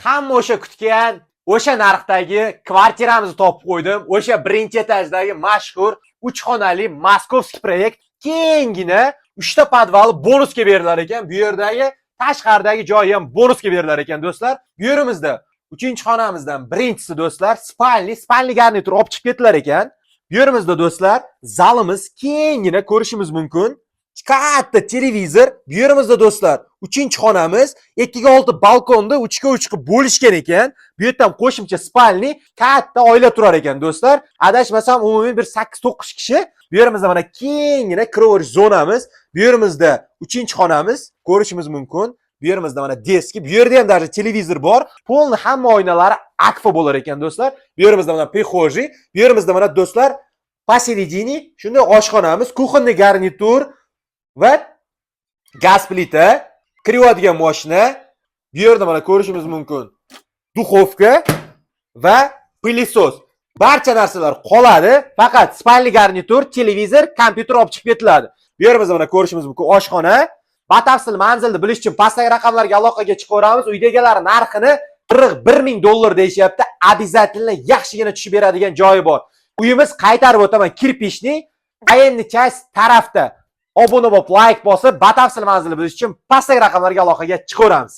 hamma o'sha kutgan, o'sha narxdagi kvartiramizni topib qo'ydim. O'sha birinchi etajdagi mashhur 3 xonali Moskovskiy proyekt kengina 3 ta podval bonusga berilar ekan. Bu yerdagi tashqaridagi joyi ham bonusga berilar ekan do'stlar. Bu yerimizda 3-xonamizdan birinchisi do'stlar spalni garnitur olib chiqib ketdilar ekan. Bu yerimizda do'stlar zalimiz kengina ko'rishimiz mumkin. Katta televizor. Bu yerimizda do'stlar 3-xonamiz 2x6 balkonda 3x3 qilib bo'lishgan ekan. Bu yerdan qo'shimcha spalni katta oila turar ekan do'stlar. Adashmasam umumiy bir 8-9 kishi. Bu yerimizda mana kengina kiroverish zonamiz. Bu yerimizda 3-xonamiz ko'rishimiz mumkin. Bu yerimizda mana deski. Bu yerda ham даже televizor bor. Polni hamma oynalari akfa bo'lar ekan do'stlar. Bu yerimizda mana prixожий. Bu yerimizda mana do'stlar посередине shunday oshxonamiz, kuxonniy garnitur va gaz plita, kiradigan mashina. Bu yerda mana ko'rishimiz mumkin. Duxovka va pылесос. Barcha narsalar qoladi, faqat spalni garnitur, televizor, kompyuter olib chiqib ketiladi. Bu yerimizda mana ko'rishimiz mumkin oshxona. Batafsil manzilni bilish uchun pastdagi raqamlarga aloqaga chiqaveramiz. Uydagilar narxini $1000 deyishyapti. Обязательно yaxshigina tushib beradigan joyi bor. Uyimiz qaytarib o'taman kirpishni ayni часть tarafda. Obuna bo'lib, like bosib, batafsil manzilni bilish uchun pastdagi raqamlarga aloqaga chiqaveramiz.